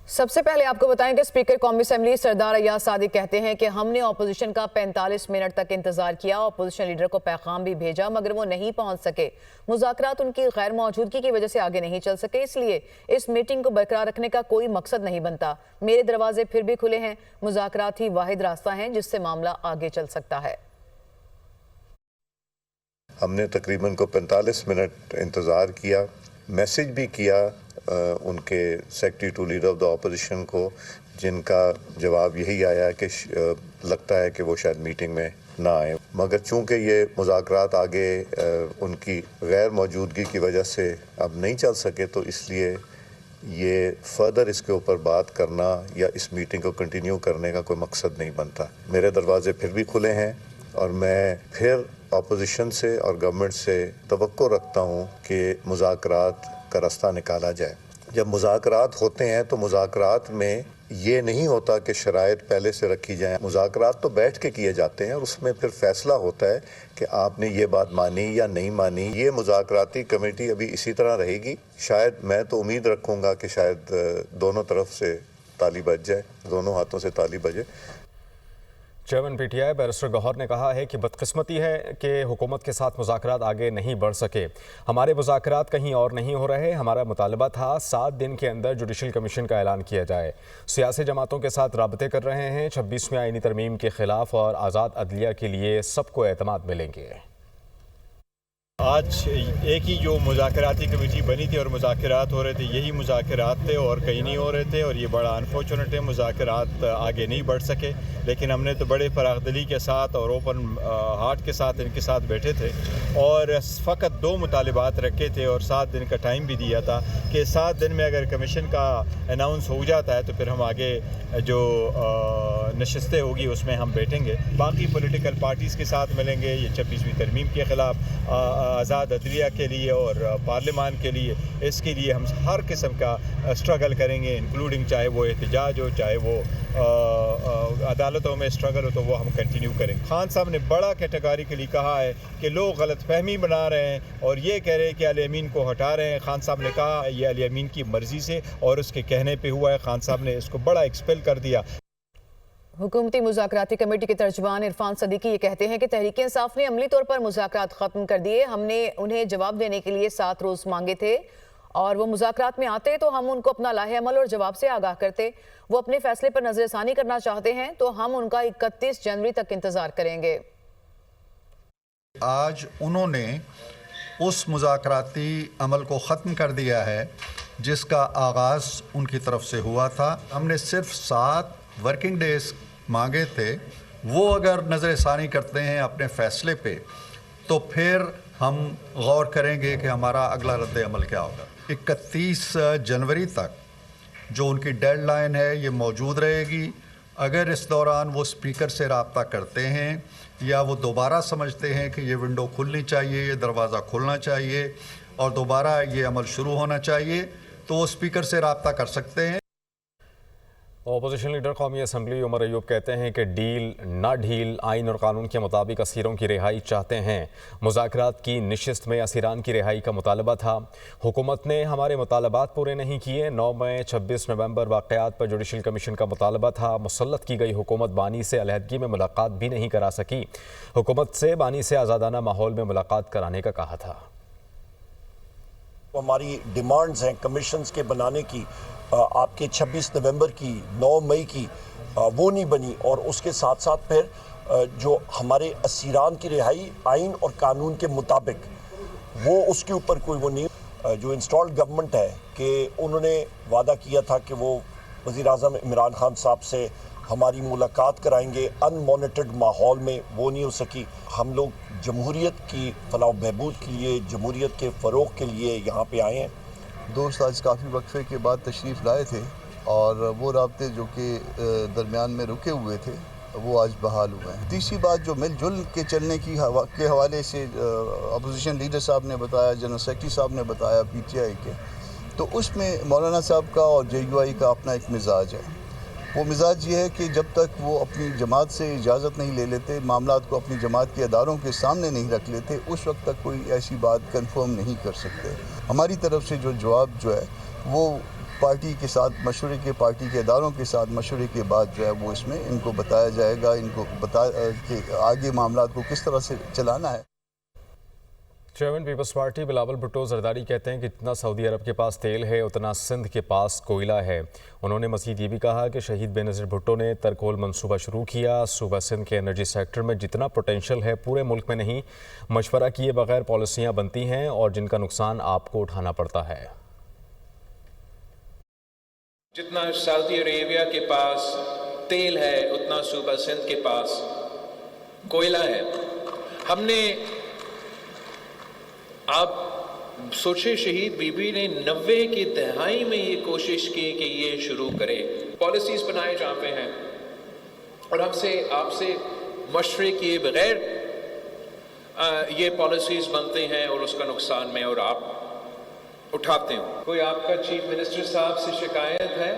سب سے پہلے آپ کو بتائیں کہ اسپیکر قومی اسمبلی سردار ایاز صادق کہتے ہیں کہ ہم نے اپوزیشن کا 45 منٹ تک انتظار کیا، اپوزیشن لیڈر کو پیغام بھی بھیجا مگر وہ نہیں پہنچ سکے۔ مذاکرات ان کی غیر موجودگی کی وجہ سے آگے نہیں چل سکے، اس لیے اس میٹنگ کو برقرار رکھنے کا کوئی مقصد نہیں بنتا۔ میرے دروازے پھر بھی کھلے ہیں، مذاکرات ہی واحد راستہ ہیں جس سے معاملہ آگے چل سکتا ہے۔ ہم نے تقریباً 45 منٹ انتظار کیا، میسیج بھی کیا ان کے secretary to leader of the opposition کو، جن کا جواب یہی آیا کہ لگتا ہے کہ وہ شاید میٹنگ میں نہ آئے، مگر چونکہ یہ مذاکرات آگے ان کی غیر موجودگی کی وجہ سے اب نہیں چل سکے، تو اس لیے یہ فردر اس کے اوپر بات کرنا یا اس میٹنگ کو کنٹینیو کرنے کا کوئی مقصد نہیں بنتا۔ میرے دروازے پھر بھی کھلے ہیں اور میں پھر اپوزیشن سے اور گورنمنٹ سے توقع رکھتا ہوں کہ مذاکرات کا راستہ نکالا جائے۔ جب مذاکرات ہوتے ہیں تو مذاکرات میں یہ نہیں ہوتا کہ شرائط پہلے سے رکھی جائیں، مذاکرات تو بیٹھ کے کیے جاتے ہیں اور اس میں پھر فیصلہ ہوتا ہے کہ آپ نے یہ بات مانی یا نہیں مانی۔ یہ مذاکراتی کمیٹی ابھی اسی طرح رہے گی، شاید میں تو امید رکھوں گا کہ شاید دونوں طرف سے تالی بج جائے، دونوں ہاتھوں سے تالی بجے۔ Chairman P T I barrister Gohar نے کہا ہے کہ بدقسمتی ہے کہ حکومت کے ساتھ مذاکرات آگے نہیں بڑھ سکے۔ ہمارے مذاکرات کہیں اور نہیں ہو رہے، ہمارا مطالبہ تھا 7 دن کے اندر جوڈیشل کمیشن کا اعلان کیا جائے۔ سیاسی جماعتوں کے ساتھ رابطے کر رہے ہیں، 26ویں آئینی ترمیم کے خلاف اور آزاد عدلیہ کے لیے سب کو اعتماد ملیں گے۔ آج ایک ہی جو مذاکراتی کمیٹی بنی تھی اور مذاکرات ہو رہے تھے، یہی مذاکرات تھے اور کہیں نہیں ہو رہے تھے، اور یہ بڑا انفارچونیٹ ہے، مذاکرات آگے نہیں بڑھ سکے۔ لیکن ہم نے تو بڑے فراخ دلی کے ساتھ اور اوپن ہارٹ کے ساتھ ان کے ساتھ بیٹھے تھے اور فقط 2 مطالبات رکھے تھے اور 7 دن کا ٹائم بھی دیا تھا کہ 7 دن میں اگر کمیشن کا اناؤنس ہو جاتا ہے تو پھر ہم آگے جو نشستیں ہوگی اس میں ہم بیٹھیں گے، باقی پولیٹیکل پارٹیز کے ساتھ ملیں گے، یہ 26ویں ترمیم کے خلاف، آزاد عدلیہ کے لیے اور پارلیمان کے لیے، اس کے لیے ہم ہر قسم کا اسٹرگل کریں گے، انکلوڈنگ چاہے وہ احتجاج ہو، چاہے وہ عدالتوں میں اسٹرگل ہو، تو وہ ہم کنٹینیو کریں گے۔ خان صاحب نے بڑا کیٹیگوریکلی کہا ہے کہ لوگ غلط فہمی بنا رہے ہیں اور یہ کہہ رہے ہیں کہ علی امین کو ہٹا رہے ہیں۔ خان صاحب نے کہا یہ علی امین کی مرضی سے اور اس کے کہنے پہ ہوا ہے، خان صاحب نے اس کو بڑا ایکسپیل کر دیا۔ حکومتی مذاکراتی کمیٹی کے ترجمان عرفان صدیقی یہ کہتے ہیں کہ تحریک انصاف نے عملی طور پر مذاکرات ختم کر دیے، ہم نے انہیں جواب دینے کے لیے 7 روز مانگے تھے اور وہ مذاکرات میں آتے تو ہم ان کو اپنا لاحِ عمل اور جواب سے آگاہ کرتے۔ وہ اپنے فیصلے پر نظر ثانی کرنا چاہتے ہیں تو ہم ان کا 31 جنوری تک انتظار کریں گے۔ آج انہوں نے اس مذاکراتی عمل کو ختم کر دیا ہے جس کا آغاز ان کی طرف سے ہوا تھا۔ ہم نے صرف 7 ورکنگ ڈیز مانگے تھے، وہ اگر نظر ثانی کرتے ہیں اپنے فیصلے پہ تو پھر ہم غور کریں گے کہ ہمارا اگلا رد عمل کیا ہوگا۔ 31 جنوری تک جو ان کی ڈیڈ لائن ہے یہ موجود رہے گی۔ اگر اس دوران وہ اسپیکر سے رابطہ کرتے ہیں یا وہ دوبارہ سمجھتے ہیں کہ یہ ونڈو کھلنی چاہیے، یہ دروازہ کھلنا چاہیے اور دوبارہ یہ عمل شروع ہونا چاہیے، تو وہ اسپیکر سے رابطہ کر سکتے ہیں۔ اپوزیشن لیڈر قومی اسمبلی عمر ایوب کہتے ہیں کہ ڈیل نہ ڈھیل، آئین اور قانون کے مطابق اسیروں کی رہائی چاہتے ہیں۔ مذاکرات کی نشست میں اسیران کی رہائی کا مطالبہ تھا، حکومت نے ہمارے مطالبات پورے نہیں کیے۔ 9 مئی 26 نومبر واقعات پر جوڈیشل کمیشن کا مطالبہ تھا، مسلط کی گئی حکومت بانی سے علیحدگی میں ملاقات بھی نہیں کرا سکی، حکومت سے بانی سے آزادانہ ماحول میں ملاقات کرانے کا کہا تھا۔ ہماری ڈیمانڈز ہیں کمیشنز کے بنانے کی، آپ کے 26 نومبر کی، 9 مئی کی، وہ نہیں بنی، اور اس کے ساتھ ساتھ پھر جو ہمارے اسیران کی رہائی آئین اور قانون کے مطابق، وہ اس کے اوپر کوئی وہ نہیں۔ جو انسٹالڈ گورنمنٹ ہے کہ انہوں نے وعدہ کیا تھا کہ وہ وزیر اعظم عمران خان صاحب سے ہماری ملاقات کرائیں گے ان مانیٹرڈ ماحول میں، وہ نہیں ہو سکی۔ ہم لوگ جمہوریت کی فلاح و بہبود کے لیے، جمہوریت کے فروغ کے لیے یہاں پہ آئے ہیں۔ دوست آج کافی وقفے کے بعد تشریف لائے تھے اور وہ رابطے جو کہ درمیان میں رکے ہوئے تھے وہ آج بحال ہوئے ہیں۔ تیسری بات جو مل جل کے چلنے کے حوالے سے اپوزیشن لیڈر صاحب نے بتایا، جنرل سیکرٹری صاحب نے بتایا پی ٹی آئی کے، تو اس میں مولانا صاحب کا اور جے یو آئی کا اپنا ایک مزاج ہے۔ وہ مزاج یہ ہے کہ جب تک وہ اپنی جماعت سے اجازت نہیں لے لیتے، معاملات کو اپنی جماعت کے اداروں کے سامنے نہیں رکھ لیتے، اس وقت تک کوئی ایسی بات کنفرم نہیں کر سکتے۔ ہماری طرف سے جو جواب جو ہے وہ پارٹی کے ساتھ مشورے کے پارٹی کے اداروں کے ساتھ مشورے کے بعد جو ہے وہ اس میں ان کو بتایا جائے گا، ان کو کہ آگے معاملات کو کس طرح سے چلانا ہے۔ چیئرمین پیپلز پارٹی بلاول بھٹو زرداری کہتے ہیں کہ جتنا سعودی عرب کے پاس تیل ہے اتنا سندھ کے پاس کوئلہ ہے۔ انہوں نے مزید یہ بھی کہا کہ شہید بے نظیر بھٹو نے ترکول منصوبہ شروع کیا۔ صوبہ سندھ کے انرجی سیکٹر میں جتنا پوٹینشل ہے پورے ملک میں نہیں، مشورہ کیے بغیر پالیسیاں بنتی ہیں اور جن کا نقصان آپ کو اٹھانا پڑتا ہے۔ جتنا سعودی عربیہ کے پاس تیل ہے اتنا صوبہ سندھ کے پاس کوئلہ ہے۔ ہم نے آپ سوچے شہید بی بی نے 90 کی دہائی میں یہ کوشش کی کہ یہ شروع کرے، پالیسیز بنائے جاتے ہیں اور ہم سے آپ سے مشورے کیے بغیر یہ پالیسیز بنتے ہیں اور اس کا نقصان میں اور آپ اٹھاتے ہیں۔ کوئی آپ کا چیف منسٹر صاحب سے شکایت ہے،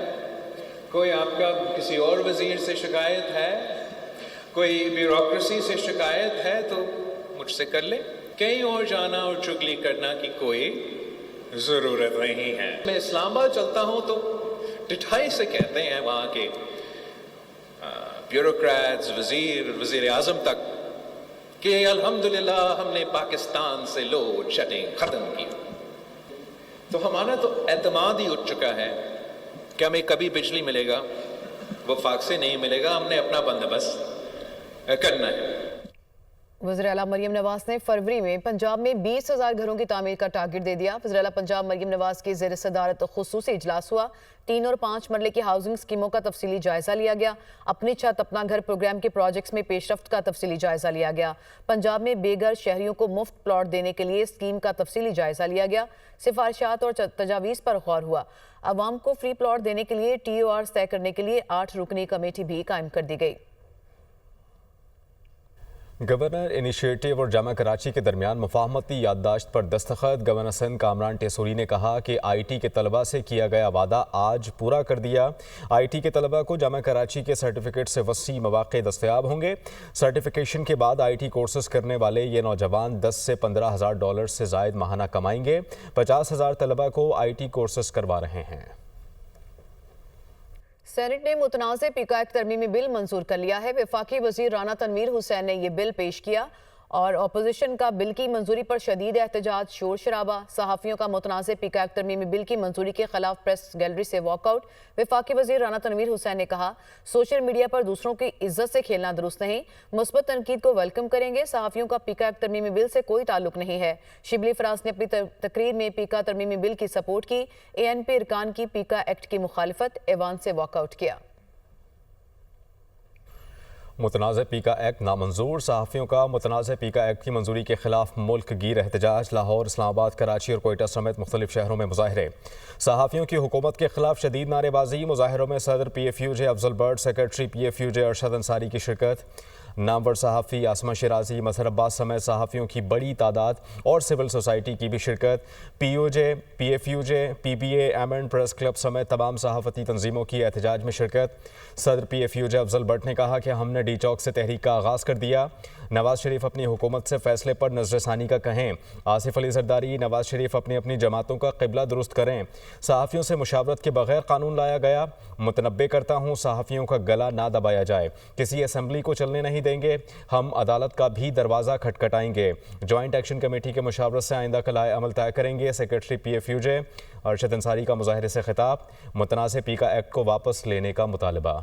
کوئی آپ کا کسی اور وزیر سے شکایت ہے، کوئی بیوروکریسی سے شکایت ہے تو مجھ سے کر لیں۔ کہیں اور جانا اور چگلی کرنا کی کوئی ضرورت نہیں ہے۔ میں اسلام آباد چلتا ہوں تو ڈٹھائی سے کہتے ہیں وہاں کے بیوروکریٹس، وزیر اعظم تک کہ الحمدللہ ہم نے پاکستان سے لوڈ شیڈنگ ختم کی۔ تو ہمارا تو اعتماد ہی اٹھ چکا ہے کہ ہمیں کبھی بجلی ملے گا، وفاق سے نہیں ملے گا، ہم نے اپنا بندوبست کرنا ہے۔ وزیر اعلیٰ مریم نواز نے فروری میں پنجاب میں 20,000 گھروں کی تعمیر کا ٹارگٹ دے دیا۔ وزیر اعلیٰ پنجاب مریم نواز کی زیر صدارت خصوصی اجلاس ہوا۔ 3 اور 5 مرلے کی ہاؤسنگ سکیموں کا تفصیلی جائزہ لیا گیا۔ اپنی چھت اپنا گھر پروگرام کے پروجیکٹس میں پیش رفت کا تفصیلی جائزہ لیا گیا۔ پنجاب میں بے گھر شہریوں کو مفت پلاٹ دینے کے لیے اسکیم کا تفصیلی جائزہ لیا گیا۔ سفارشات اور تجاویز پر غور ہوا۔ عوام کو فری پلاٹ دینے کے لیے TORs طے کرنے کے لیے 8 رکنی کمیٹی بھی قائم کر دی گئی۔ گورنر انیشیٹو اور جامعہ کراچی کے درمیان مفاہمتی یادداشت پر دستخط۔ گورنر سندھ کامران ٹیسوری نے کہا کہ IT کے طلبہ سے کیا گیا وعدہ آج پورا کر دیا۔ IT کے طلبہ کو جامعہ کراچی کے سرٹیفکیٹ سے وسیع مواقع دستیاب ہوں گے۔ سرٹیفکیشن کے بعد IT کورسز کرنے والے یہ نوجوان 10 سے 15,000 ڈالر سے زائد ماہانہ کمائیں گے۔ 50,000 طلبہ کو IT کورسز کروا رہے ہیں۔ سینٹ نے متنازع پیکا ایکٹ ترمیمی بل منظور کر لیا ہے۔ وفاقی وزیر رانا تنویر حسین نے یہ بل پیش کیا اور اپوزیشن کا بل کی منظوری پر شدید احتجاج، شور شرابہ۔ صحافیوں کا متنازع پیکا ایکٹ ترمیمی بل کی منظوری کے خلاف پریس گیلری سے واک آؤٹ۔ وفاقی وزیر رانا تنویر حسین نے کہا سوشل میڈیا پر دوسروں کی عزت سے کھیلنا درست نہیں، مثبت تنقید کو ویلکم کریں گے۔ صحافیوں کا پیکا ایکٹ ترمیمی بل سے کوئی تعلق نہیں ہے۔ شبلی فراز نے اپنی تقریر میں پیکا ترمیمی بل کی سپورٹ کی۔ ANP ارکان کی پیکا ایکٹ کی مخالفت، ایوان سے واک آؤٹ کیا۔ متنازع پیکا ایکٹ نامنظور۔ صحافیوں کا متنازع پیکا ایکٹ کی منظوری کے خلاف ملک گیر احتجاج۔ لاہور، اسلام آباد، کراچی اور کوئٹہ سمیت مختلف شہروں میں مظاہرے۔ صحافیوں کی حکومت کے خلاف شدید نعرے بازی۔ مظاہروں میں صدر PFUJ Afzal but, secretary PFUJ Arshad Ansari کی شرکت۔ نامور صحافی عاصمہ شیرازی، مظہر عباس سمیت صحافیوں کی بڑی تعداد اور سول سوسائٹی کی بھی شرکت۔ PUJ، PFUJ، PBA، ایمنڈ پریس کلب سمیت تمام صحافتی تنظیموں کی احتجاج میں شرکت۔ صدر PFUJ افضل بٹ نے کہا کہ ہم نے ڈی چوک سے تحریک کا آغاز کر دیا۔ نواز شریف اپنی حکومت سے فیصلے پر نظر ثانی کا کہیں۔ آصف علی زرداری، نواز شریف اپنی جماعتوں کا قبلہ درست کریں۔ صحافیوں سے مشاورت کے بغیر قانون لایا گیا۔ متنبہ کرتا ہوں صحافیوں کا گلا نہ دبایا جائے۔ کسی اسمبلی کو چلنے نہیں دیں گے۔ ہم عدالت کا بھی دروازہ کھٹکھٹائیں گے۔ جوائنٹ ایکشن کمیٹی کے مشاورت سے آئندہ کا لائحہ عمل طے کریں گے۔ سیکرٹری PFUJ ارشد انصاری کا مظاہرے سے خطاب، متنازع پیکا ایکٹ کو واپس لینے کا مطالبہ۔